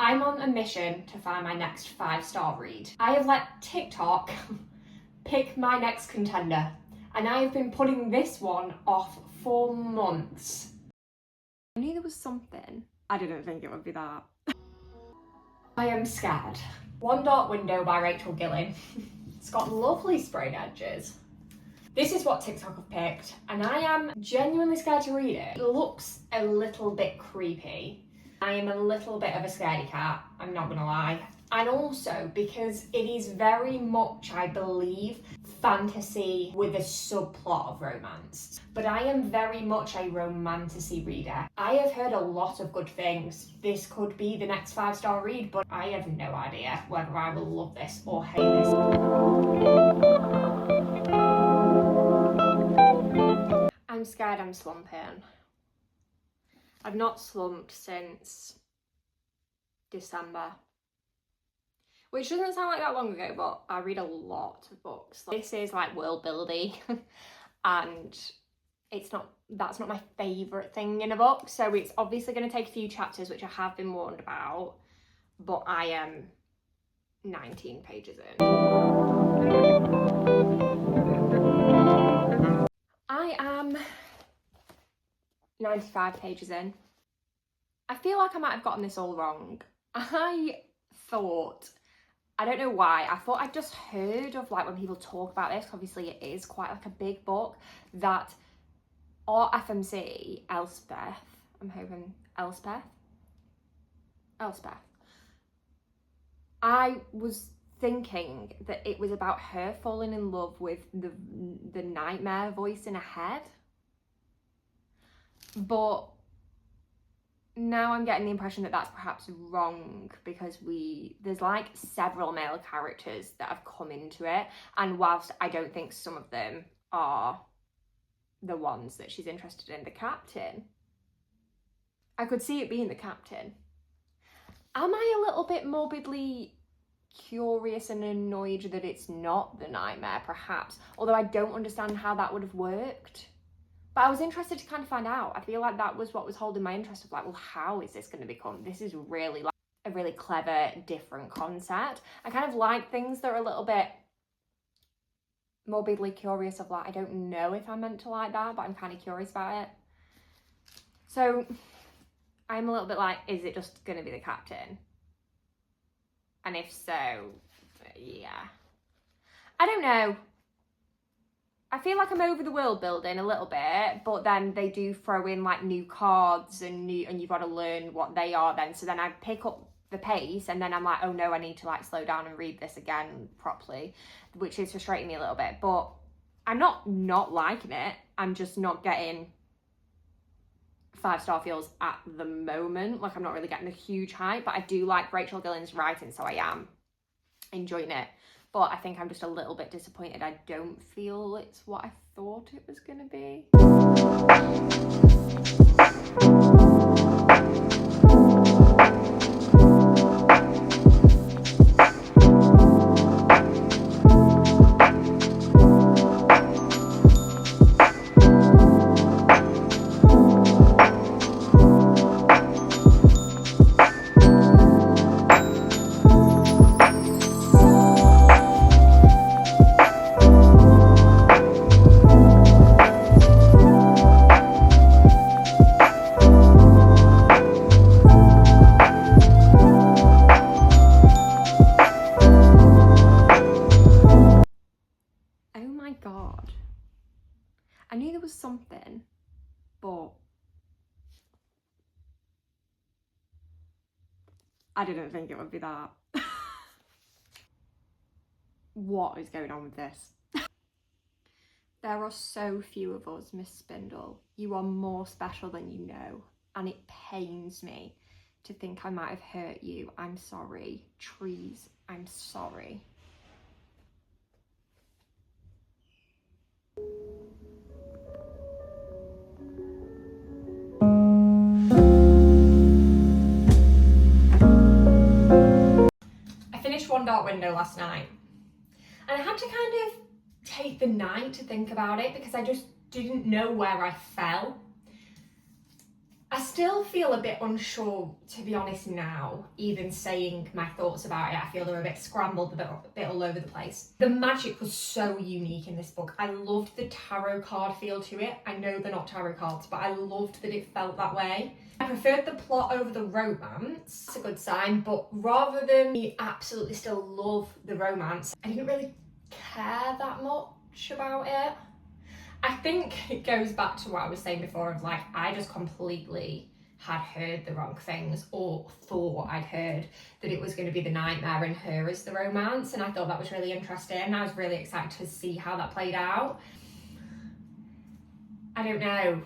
I'm on a mission to find my next 5-star read. I have let TikTok pick my next contender, and I have been putting this one off for months. I knew there was something. I didn't think it would be that. I am scared. One Dark Window by Rachel Gillig. It's got lovely sprayed edges. This is what TikTok have picked, and I am genuinely scared to read it. It looks a little bit creepy. I am a little bit of a scaredy cat, I'm not gonna lie. And also because it is very much, I believe, fantasy with a subplot of romance. But I am very much a romantasy reader. I have heard a lot of good things. This could be the next 5-star read, but I have no idea whether I will love this or hate this. I'm scared I'm slumping. I've not slumped since December. Which doesn't sound like that long ago, but I read a lot of books. This is like world building and that's not my favourite thing in a book. So it's obviously going to take a few chapters, which I have been warned about, but I am 19 pages in. I am 95 pages in. I feel like I might have gotten this all wrong. I don't know why, I thought I'd just heard of like when people talk about this, obviously it is quite like a big book, that our FMC, Elspeth, I'm hoping Elspeth, I was thinking that it was about her falling in love with the nightmare voice in her head, but now I'm getting the impression that that's perhaps wrong, because there's like several male characters that have come into it, and whilst I don't think some of them are the ones that she's interested in, the captain, I could see it being the captain. Am I a little bit morbidly curious and annoyed that it's not the nightmare, perhaps? Although I don't understand how that would have worked. But I was interested to kind of find out. I feel like that was what was holding my interest of like, well, how is this going to become? This is really like a really clever, different concept. I kind of like things that are a little bit morbidly curious of like, I don't know if I'm meant to like that, but I'm kind of curious about it. So I'm a little bit like, is it just going to be the captain? And if so, yeah. I don't know. I feel like I'm over the world building a little bit, but then they do throw in like new cards and you've got to learn what they are then. So then I pick up the pace and then I'm like, oh no, I need to like slow down and read this again properly, which is frustrating me a little bit. But I'm not liking it. I'm just not getting 5-star feels at the moment. Like I'm not really getting a huge hype, but I do like Rachel Gillig's writing, so I am enjoying it. But I think I'm just a little bit disappointed. I don't feel it's what I thought it was going to be. God, I knew there was something, but I didn't think it would be that. What is going on with this? There are so few of us, Miss Spindle. You are more special than you know, and it pains me to think I might have hurt you. I'm sorry. Trees, I'm sorry. One Dark Window last night, and I had to kind of take the night to think about it because I just didn't know where I fell. I still feel a bit unsure, to be honest now, even saying my thoughts about it. I feel they're a bit scrambled, a bit all over the place. The magic was so unique in this book. I loved the tarot card feel to it. I know they're not tarot cards, but I loved that it felt that way. I preferred the plot over the romance. It's a good sign, but rather than me absolutely still love the romance, I didn't really care that much about it. I think it goes back to what I was saying before of like, I just completely had heard the wrong things, or thought I'd heard that it was going to be the nightmare and her as the romance, and I thought that was really interesting. I was really excited to see how that played out. I don't know,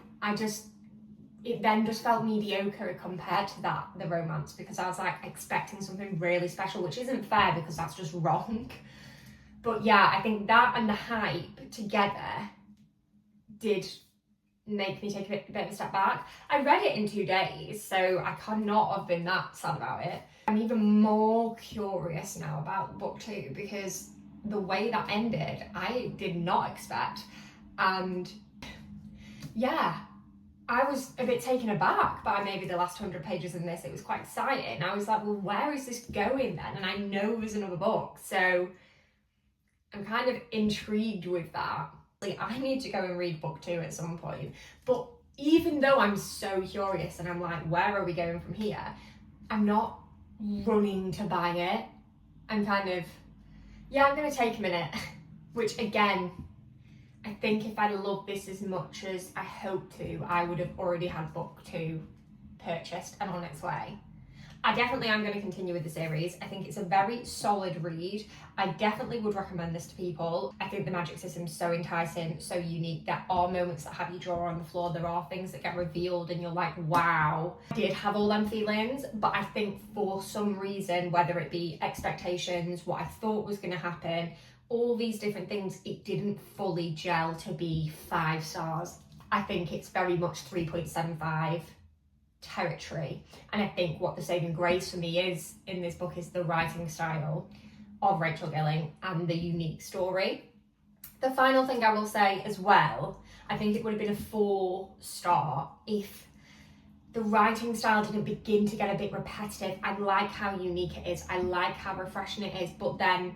it then just felt mediocre compared to that, the romance, because I was like expecting something really special, which isn't fair because that's just wrong. But yeah, I think that and the hype together did make me take a bit of a step back. I read it in 2 days, so I cannot have been that sad about it. I'm even more curious now about book 2 because the way that ended, I did not expect. And yeah, I was a bit taken aback by maybe the last 100 pages in this. It was quite exciting. I was like, well, where is this going then? And I know there's another book, so I'm kind of intrigued with that. I need to go and read book 2 at some point. But even though I'm so curious and I'm like, where are we going from here? I'm not running to buy it. I'm kind of, yeah, I'm going to take a minute. Which again, I think if I loved this as much as I hope to, I would have already had book 2 purchased and on its way. I definitely am going to continue with the series. I think it's a very solid read. I definitely would recommend this to people. I think the magic system's so enticing, so unique. There are moments that have you draw on the floor. There are things that get revealed and you're like, wow. I did have all them feelings, but I think for some reason, whether it be expectations, what I thought was going to happen, all these different things, it didn't fully gel to be 5 stars. I think it's very much 3.75 territory. And I think what the saving grace for me is in this book is the writing style of Rachel Gillig and the unique story. The final thing I will say as well, I think it would have been a 4-star if the writing style didn't begin to get a bit repetitive. I like how unique it is. I like how refreshing it is, but then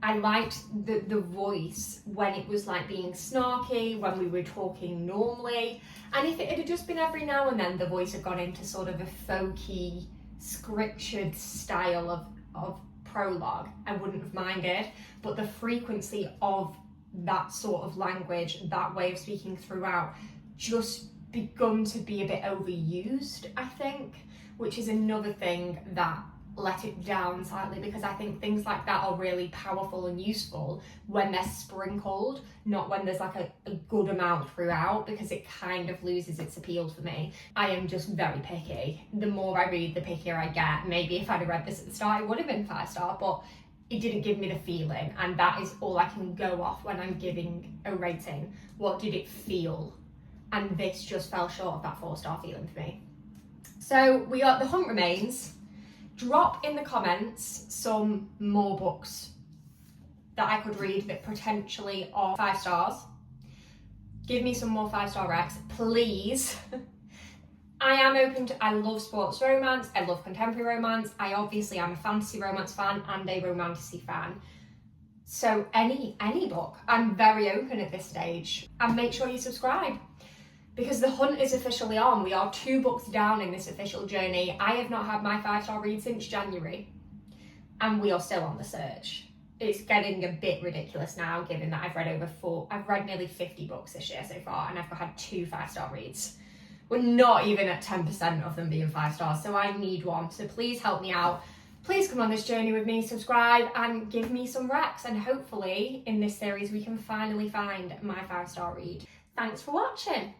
I liked the voice when it was like being snarky, when we were talking normally. And if it had just been every now and then the voice had gone into sort of a folky, scriptured style of prologue, I wouldn't have minded. But the frequency of that sort of language, that way of speaking throughout, just begun to be a bit overused, I think, which is another thing that let it down slightly, because I think things like that are really powerful and useful when they're sprinkled, not when there's like a good amount throughout, because it kind of loses its appeal for me. I am just very picky. The more I read, the pickier I get. Maybe if I'd have read this at the start, it would have been 5-star, but it didn't give me the feeling, and that is all I can go off when I'm giving a rating. What did it feel? And this just fell short of that 4-star feeling for me. So we got The Hunt Remains. Drop in the comments some more books that I could read that potentially are 5 stars. Give me some more 5-star recs, please. I am open to, I love sports romance, I love contemporary romance, I obviously am a fantasy romance fan and a romantasy fan. So any book, I'm very open at this stage. And make sure you subscribe, because the hunt is officially on. We are 2 books down in this official journey. I have not had my 5-star read since January, and we are still on the search. It's getting a bit ridiculous now, given that I've read nearly 50 books this year so far, and I've had 2 5-star reads. We're not even at 10% of them being 5 stars, so I need one. So please help me out. Please come on this journey with me, subscribe, and give me some recs, and hopefully in this series we can finally find my 5-star read. Thanks for watching.